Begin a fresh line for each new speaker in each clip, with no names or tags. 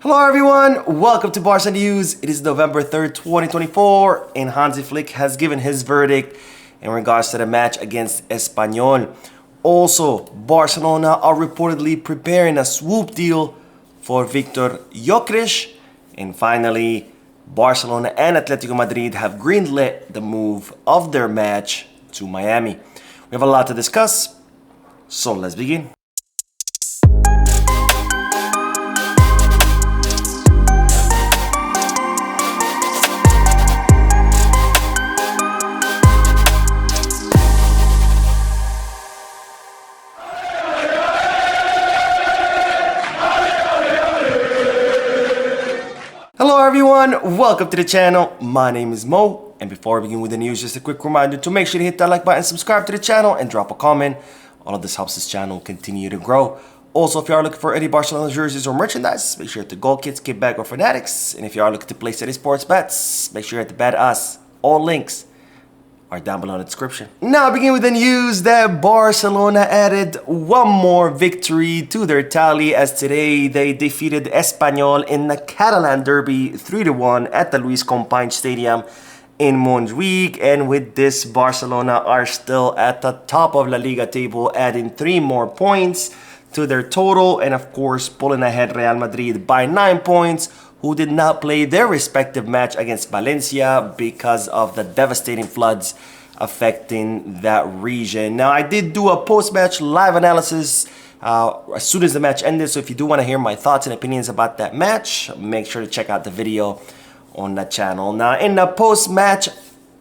Hello everyone, welcome to Barca News. It is November 3rd, 2024, and Hansi Flick has given his verdict in regards to the match against Espanyol. Also, Barcelona are reportedly preparing a swoop deal for Viktor Gyokeres. And finally, Barcelona and Atletico Madrid have greenlit the move of their match to Miami. We have a lot to discuss, so let's begin. Hello everyone, welcome to the channel. My name is Mo, and before we begin with the news, just a quick reminder to make sure to hit that like button, subscribe to the channel, and drop a comment. All of this helps this channel continue to grow. Also, if you are looking for any Barcelona jerseys or merchandise, make sure to Goal Kids, Kickback, or Fanatics. And if you are looking to place any sports bets, make sure to bet us. All links are down below in the description. Now begin with the news that Barcelona added one more victory to their tally, as today they defeated Espanyol in the Catalan derby 3-1 at the Luis Companys Stadium in Montjuic. And with this, Barcelona are still at the top of La Liga table, adding 3 more points to their total, and of course pulling ahead Real Madrid by 9 points, who did not play their respective match against Valencia because of the devastating floods affecting that region. Now, I did do a post-match live analysis as soon as the match ended, so if you do want to hear my thoughts and opinions about that match, make sure to check out the video on the channel. Now, in the post-match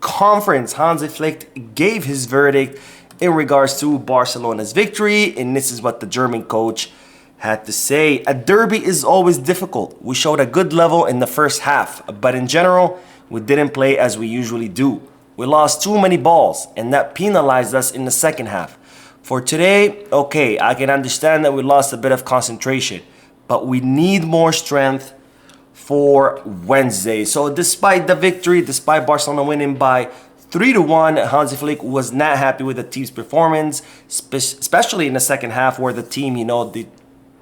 conference, Hansi Flick gave his verdict in regards to Barcelona's victory, and this is what the German coach had to say. A derby is always difficult. We showed a good level in the first half, but in general, we didn't play as we usually do. We lost too many balls, and that penalized us in the second half. For today, okay, I can understand that we lost a bit of concentration, but we need more strength for Wednesday. So despite the victory, despite Barcelona winning by 3-1, Hansi Flick was not happy with the team's performance, especially in the second half, where the team,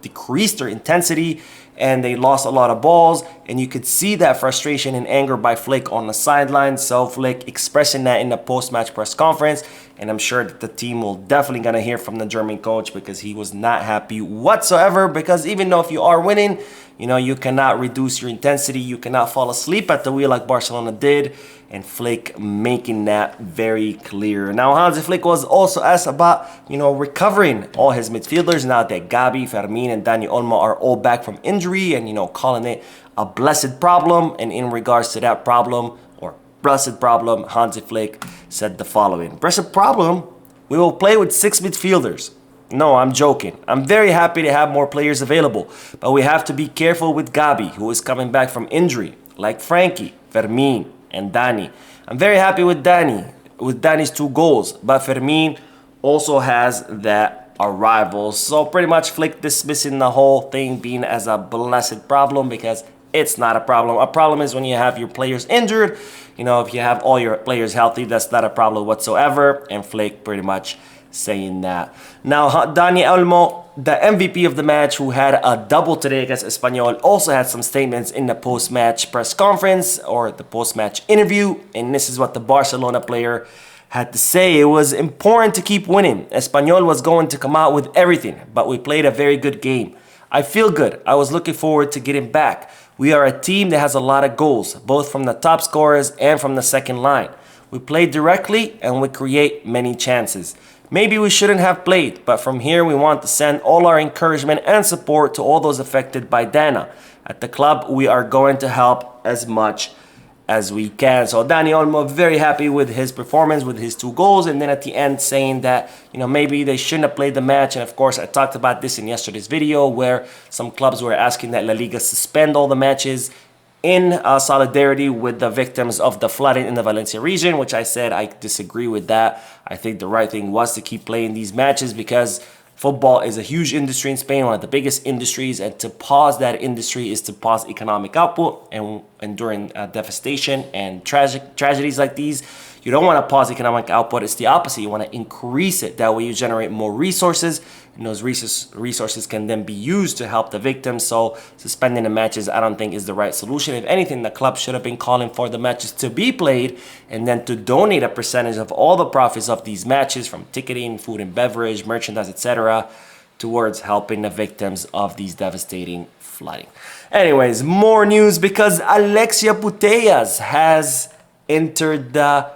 decreased their intensity and they lost a lot of balls, and you could see that frustration and anger by Flick on the sidelines. So Flick expressing that in the post-match press conference, and I'm sure that the team will definitely gonna hear from the German coach, because he was not happy whatsoever. Because even though if you are winning, you cannot reduce your intensity, you cannot fall asleep at the wheel like Barcelona did, and Flick making that very clear. Now, Hansi Flick was also asked about, recovering all his midfielders now that Gabi, Fermin, and Dani Olmo are all back from injury, and, calling it a blessed problem. And in regards to that problem, or blessed problem, Hansi Flick said the following: "Blessed problem, we will play with 6 midfielders. No, I'm joking. I'm very happy to have more players available, but we have to be careful with Gabi, who is coming back from injury, like Frankie, Fermin, and Dani. I'm very happy with Dani's 2 goals, but Fermin also has that arrival." So pretty much Flick dismissing the whole thing being as a blessed problem, because it's not a problem. A problem is when you have your players injured. If you have all your players healthy, that's not a problem whatsoever. And Flick pretty much saying that. Now, Dani Olmo, the MVP of the match, who had a double today against Espanyol, also had some statements in the post-match press conference, or the post-match interview, and this is what the Barcelona player had to say. It was important to keep winning. Espanyol was going to come out with everything, but we played a very good game. I feel good. I was looking forward to getting back. We are a team that has a lot of goals, both from the top scorers and from the second line. We play directly and we create many chances. Maybe we shouldn't have played, but from here we want to send all our encouragement and support to all those affected by Dana. At the club, we are going to help as much as we can. So Dani Olmo very happy with his performance, with his 2 goals, and then at the end saying that, maybe they shouldn't have played the match. And of course, I talked about this in yesterday's video, where some clubs were asking that La Liga suspend all the matches in solidarity with the victims of the flooding in the Valencia region, which I said I disagree with that. I think the right thing was to keep playing these matches, because football is a huge industry in Spain, one of the biggest industries, and to pause that industry is to pause economic output. And during devastation and tragedies like these, You don't want to pause economic output. It's the opposite. You want to increase it. That way you generate more resources, and those resources can then be used to help the victims. So suspending the matches, I don't think is the right solution. If anything, the club should have been calling for the matches to be played and then to donate a percentage of all the profits of these matches, from ticketing, food and beverage, merchandise, etc., towards helping the victims of these devastating flooding. Anyways, more news, because Alexia Putellas has entered the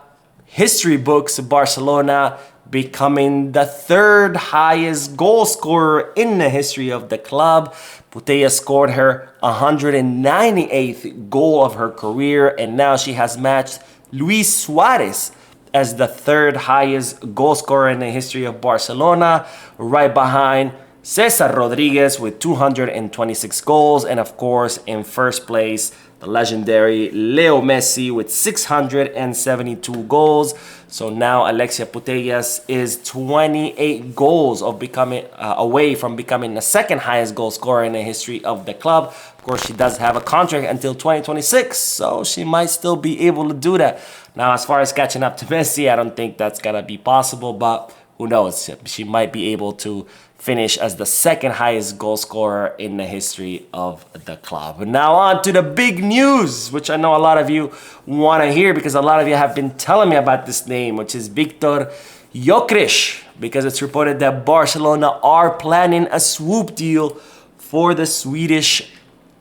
history books of Barcelona, becoming the third highest goal scorer in the history of the club. Putellas scored her 198th goal of her career, and now she has matched Luis Suarez as the third highest goal scorer in the history of Barcelona, right behind Cesar Rodriguez with 226 goals, and of course in first place the legendary Leo Messi with 672 goals. So now Alexia Putellas is 28 goals of becoming away from becoming the second highest goal scorer in the history of the club. Of course, she does have a contract until 2026, so she might still be able to do that. Now, as far as catching up to Messi, I don't think that's gonna be possible, but who knows? She might be able to finish as the second highest goal scorer in the history of the club. Now on to the big news, which I know a lot of you want to hear, because a lot of you have been telling me about this name, which is Viktor Gyokeres, because it's reported that Barcelona are planning a swoop deal for the Swedish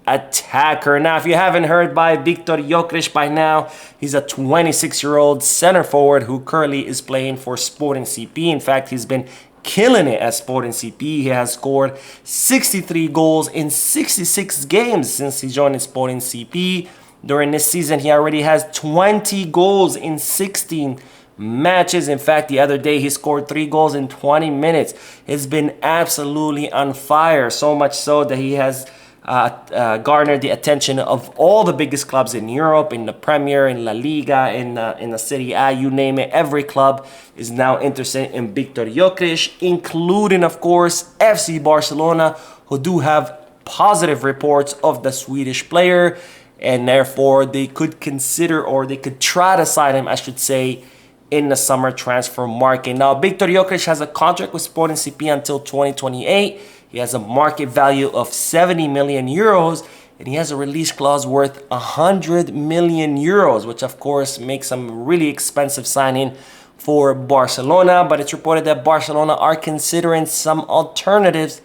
attacker. Now, if you haven't heard by Viktor Gyokeres by now, he's a 26-year-old center forward who currently is playing for Sporting CP. In fact, he's been killing it at Sporting CP. He has scored 63 goals in 66 games since he joined Sporting CP. During this season, he already has 20 goals in 16 matches. In fact, the other day, he scored 3 goals in 20 minutes. It's been absolutely on fire, so much so that he has garnered the attention of all the biggest clubs in Europe, in the Premier, in La Liga, in the Serie A, you name it. Every club is now interested in Viktor Gyokeres, including, of course, FC Barcelona, who do have positive reports of the Swedish player, and therefore they could consider, or they could try to sign him, I should say, in the summer transfer market. Now, Viktor Gyokeres has a contract with Sporting CP until 2028. He has a market value of 70 million euros, and he has a release clause worth 100 million euros, which of course makes him a really expensive signing for Barcelona. But it's reported that Barcelona are considering some alternatives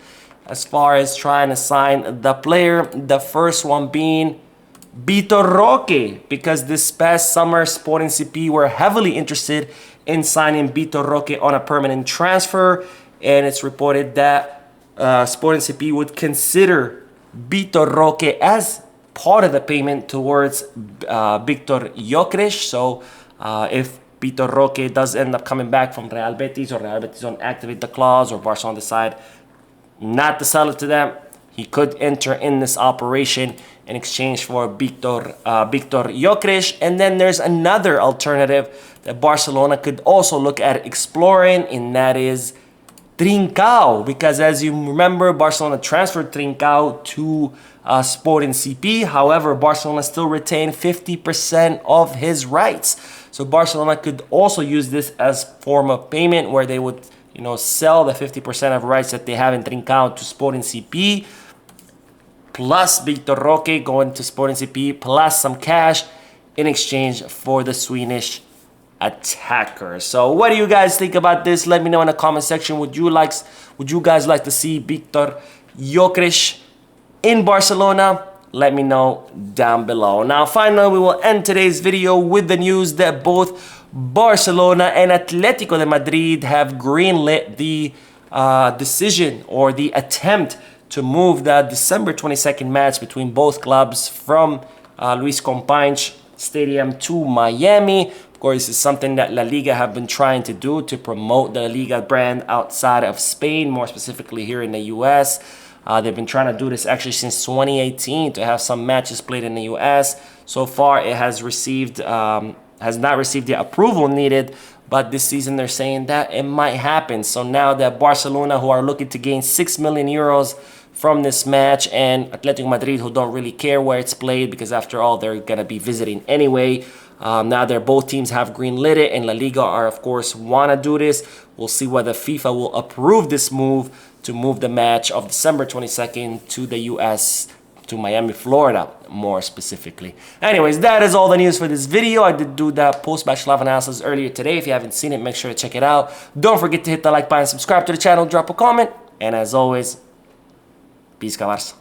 as far as trying to sign the player. The first one being Vitor Roque, because this past summer Sporting CP were heavily interested in signing Vitor Roque on a permanent transfer, and it's reported that Sporting CP would consider Vitor Roque as part of the payment towards Viktor Gyokeres. So if Vitor Roque does end up coming back from Real Betis, or Real Betis don't activate the clause, or Barcelona decide not to sell it to them, he could enter in this operation in exchange for Viktor Gyokeres. And then there's another alternative that Barcelona could also look at exploring, and that is Trincao, because as you remember, Barcelona transferred Trincao to Sporting CP. However, Barcelona still retained 50% of his rights. So Barcelona could also use this as form of payment, where they would, sell the 50% of rights that they have in Trincao to Sporting CP, plus Vitor Roque going to Sporting CP, plus some cash in exchange for the Swedish attacker. So what do you guys think about this? Let me know in the comment section. Would you guys like to see Viktor Gyokeres in Barcelona? Let me know down below. Now finally, we will end today's video with the news that both Barcelona and Atletico de Madrid have greenlit the decision, or the attempt, to move the December 22nd match between both clubs from Luis Companys Stadium to Miami. Of course, this is something that La Liga have been trying to do to promote the La Liga brand outside of Spain, more specifically here in the US. They've been trying to do this actually since 2018, to have some matches played in the US. So far, it has not received the approval needed, but this season they're saying that it might happen. So now that Barcelona, who are looking to gain 6 million euros from this match, and Atletico Madrid, who don't really care where it's played, because after all, they're going to be visiting anyway, Now they're both teams have green-lit it, and La Liga are, of course, want to do this. We'll see whether FIFA will approve this move to move the match of December 22nd to the US, to Miami, Florida, more specifically. Anyways, that is all the news for this video. I did do that post-match live analysis earlier today. If you haven't seen it, make sure to check it out. Don't forget to hit the like button, subscribe to the channel, drop a comment, and as always, peace, Barça.